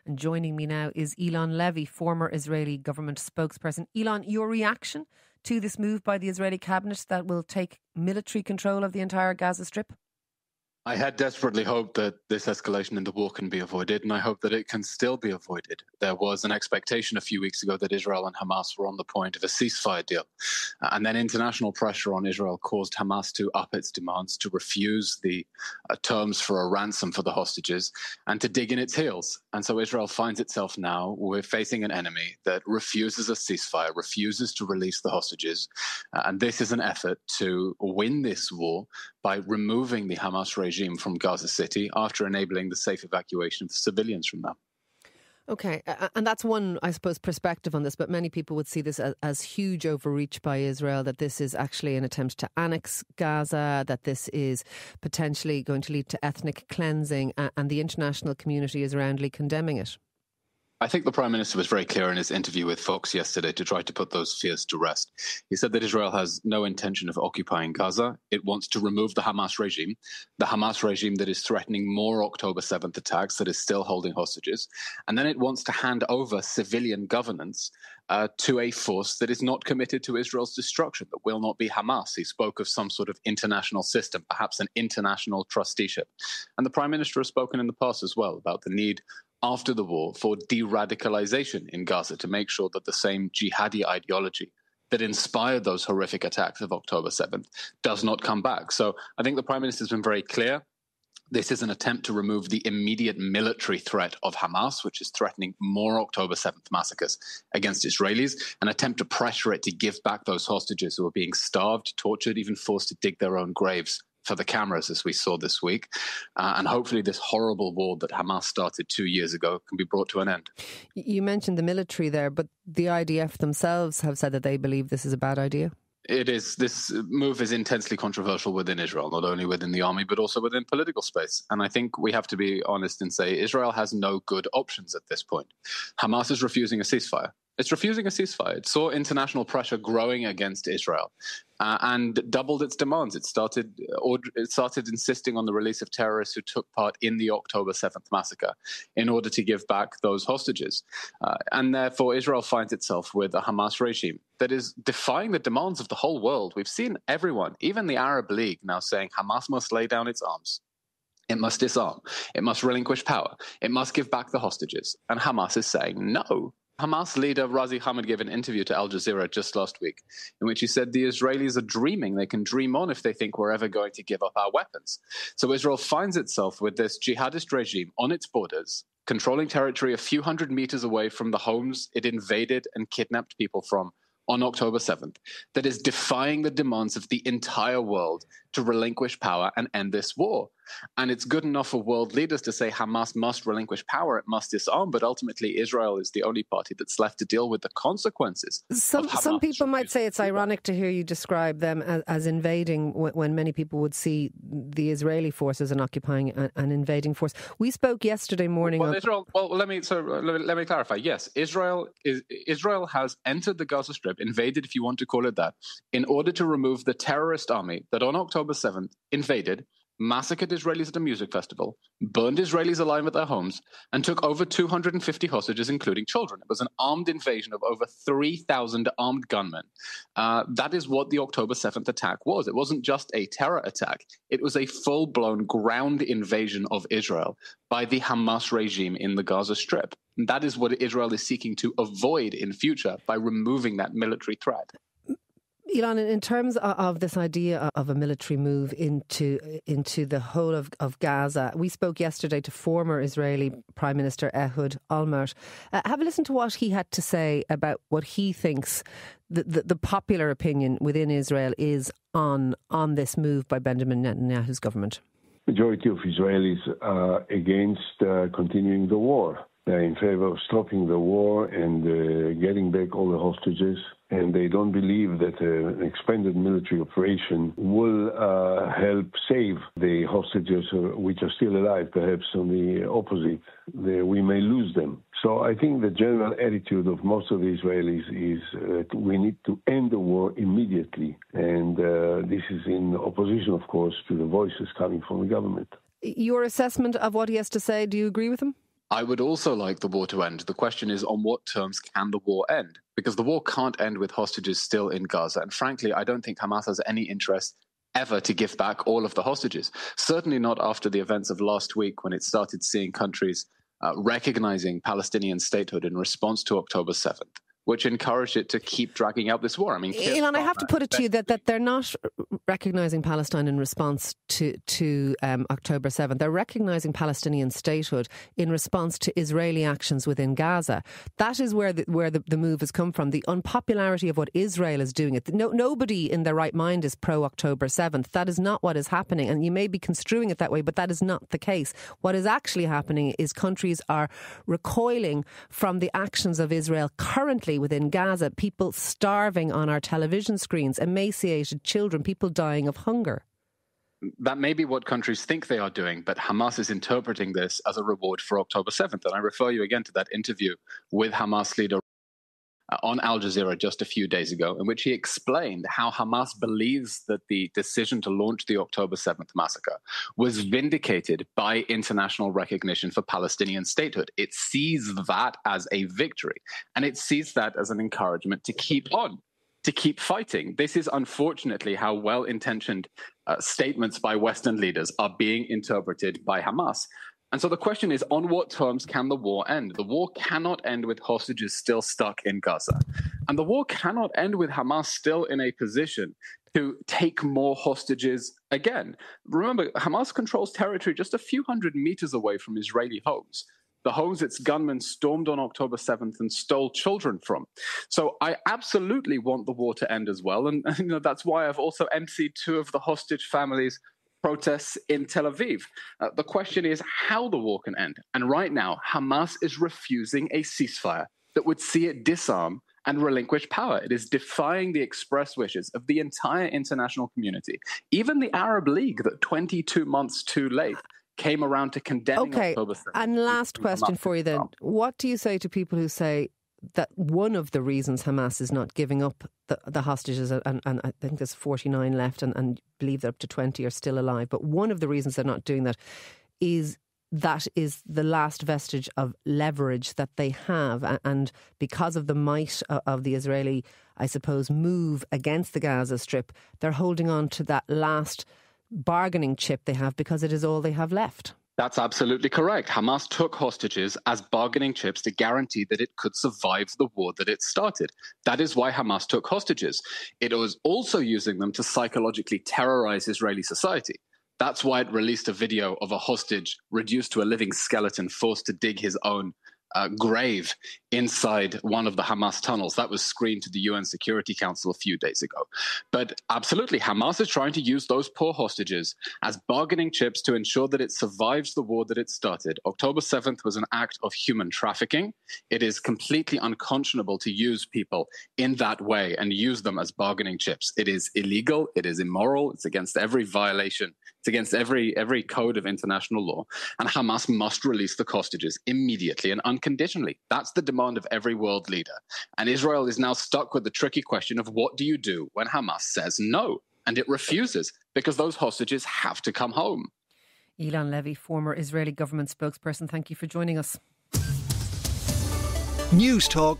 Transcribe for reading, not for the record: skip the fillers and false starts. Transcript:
And joining me now is Eylon Levy, former Israeli government spokesperson. Eylon, your reaction to this move by the Israeli cabinet that will take military control of the entire Gaza Strip? I had desperately hoped that this escalation in the war can be avoided, and I hope that it can still be avoided. There was an expectation a few weeks ago that Israel and Hamas were on the point of a ceasefire deal. And then international pressure on Israel caused Hamas to up its demands, to refuse the terms for a ransom for the hostages, and to dig in its heels. And so Israel finds itself now, we're facing an enemy that refuses a ceasefire, refuses to release the hostages. And this is an effort to win this war by removing the Hamas regime from Gaza City after enabling the safe evacuation of civilians from there. Okay, and that's one, I suppose, perspective on this, but many people would see this as huge overreach by Israel, that this is actually an attempt to annex Gaza, that this is potentially going to lead to ethnic cleansing, and the international community is roundly condemning it. I think the Prime Minister was very clear in his interview with Fox yesterday to try to put those fears to rest. He said that Israel has no intention of occupying Gaza. It wants to remove the Hamas regime that is threatening more October 7th attacks, that is still holding hostages. And then it wants to hand over civilian governance to a force that is not committed to Israel's destruction, that will not be Hamas. He spoke of some sort of international system, perhaps an international trusteeship. And the Prime Minister has spoken in the past as well about the need after the war for de-radicalization in Gaza to make sure that the same jihadi ideology that inspired those horrific attacks of October 7th does not come back. So I think the Prime Minister has been very clear. This is an attempt to remove the immediate military threat of Hamas, which is threatening more October 7th massacres against Israelis, an attempt to pressure it to give back those hostages who are being starved, tortured, even forced to dig their own graves for the cameras, as we saw this week. And hopefully this horrible war that Hamas started 2 years ago can be brought to an end. You mentioned the military there, but the IDF themselves have said that they believe this is a bad idea. It is. This move is intensely controversial within Israel, not only within the army, but also within political space. And I think we have to be honest and say Israel has no good options at this point. Hamas is refusing a ceasefire. It's refusing a ceasefire. It saw international pressure growing against Israel and doubled its demands. It started insisting on the release of terrorists who took part in the October 7th massacre in order to give back those hostages. And therefore, Israel finds itself with a Hamas regime that is defying the demands of the whole world. We've seen everyone, even the Arab League, now saying Hamas must lay down its arms. It must disarm. It must relinquish power. It must give back the hostages. And Hamas is saying no. Hamas leader Razi Hamid gave an interview to Al Jazeera just last week in which he said the Israelis are dreaming. They can dream on if they think we're ever going to give up our weapons. So Israel finds itself with this jihadist regime on its borders, controlling territory a few hundred meters away from the homes it invaded and kidnapped people from on October 7th, that is defying the demands of the entire world to relinquish power and end this war. And it's good enough for world leaders to say Hamas must relinquish power, it must disarm, but ultimately Israel is the only party that's left to deal with the consequences. Some people might say it's ironic to hear you describe them as invading when many people would see the Israeli force as an occupying an invading force. We spoke yesterday morning. Let me clarify. Yes, Israel has entered the Gaza Strip, invaded, if you want to call it that, in order to remove the terrorist army that on October 7th invaded, massacred Israelis at a music festival, burned Israelis alive at their homes, and took over 250 hostages, including children. It was an armed invasion of over 3,000 armed gunmen. That is what the October 7th attack was. It wasn't just a terror attack. It was a full-blown ground invasion of Israel by the Hamas regime in the Gaza Strip. And that is what Israel is seeking to avoid in future by removing that military threat. Eylon, in terms of this idea of a military move into the whole of Gaza, we spoke yesterday to former Israeli Prime Minister Ehud Olmert. Have a listen to what he had to say about what he thinks the popular opinion within Israel is on this move by Benjamin Netanyahu's government. Majority of Israelis are against continuing the war. They're in favor of stopping the war and getting back all the hostages. And they don't believe that an expanded military operation will help save the hostages which are still alive. Perhaps on the opposite, we may lose them. So I think the general attitude of most of the Israelis is that we need to end the war immediately. And this is in opposition, of course, to the voices coming from the government. Your assessment of what he has to say, do you agree with him? I would also like the war to end. The question is, on what terms can the war end? Because the war can't end with hostages still in Gaza. And frankly, I don't think Hamas has any interest ever to give back all of the hostages. Certainly not after the events of last week, when it started seeing countries recognizing Palestinian statehood in response to October 7th, which encouraged it to keep dragging out this war. I mean, Eylon, I have to put it to you that they're not recognising Palestine in response to October 7th. They're recognising Palestinian statehood in response to Israeli actions within Gaza. That is where the move has come from. The unpopularity of what Israel is doing. Nobody in their right mind is pro-October 7th. That is not what is happening. And you may be construing it that way, but that is not the case. What is actually happening is countries are recoiling from the actions of Israel currently within Gaza, people starving on our television screens, emaciated children, people dying of hunger. That may be what countries think they are doing, but Hamas is interpreting this as a reward for October 7th. And I refer you again to that interview with Hamas leader on Al Jazeera just a few days ago, in which he explained how Hamas believes that the decision to launch the October 7th massacre was vindicated by international recognition for Palestinian statehood. It sees that as a victory, and it sees that as an encouragement to keep on, to keep fighting. This is unfortunately how well-intentioned statements by Western leaders are being interpreted by Hamas. And so the question is, on what terms can the war end? The war cannot end with hostages still stuck in Gaza. And the war cannot end with Hamas still in a position to take more hostages again. Remember, Hamas controls territory just a few hundred meters away from Israeli homes, the homes its gunmen stormed on October 7th and stole children from. So I absolutely want the war to end as well. And that's why I've also emceed two of the hostage families' protests in Tel Aviv. The question is how the war can end. And right now, Hamas is refusing a ceasefire that would see it disarm and relinquish power. It is defying the express wishes of the entire international community. Even the Arab League, that 22 months too late, came around to condemning October 7th. And last question for you then. What do you say to people who say that one of the reasons Hamas is not giving up the hostages, and I think there's 49 left and believe that up to 20 are still alive, but one of the reasons they're not doing that is the last vestige of leverage that they have, and because of the might of the Israeli, I suppose, move against the Gaza Strip, they're holding on to that last bargaining chip they have because it is all they have left. That's absolutely correct. Hamas took hostages as bargaining chips to guarantee that it could survive the war that it started. That is why Hamas took hostages. It was also using them to psychologically terrorize Israeli society. That's why it released a video of a hostage reduced to a living skeleton, forced to dig his own grave inside one of the Hamas tunnels. That was screened to the UN Security Council a few days ago. But absolutely, Hamas is trying to use those poor hostages as bargaining chips to ensure that it survives the war that it started. October 7th was an act of human trafficking. It is completely unconscionable to use people in that way and use them as bargaining chips. It is illegal. It is immoral. It's against every violation. It's against every code of international law. And Hamas must release the hostages immediately and unconditionally. That's the demand of every world leader. And Israel is now stuck with the tricky question of what do you do when Hamas says no? And it refuses, because those hostages have to come home. Eylon Levy, former Israeli government spokesperson, thank you for joining us. Newstalk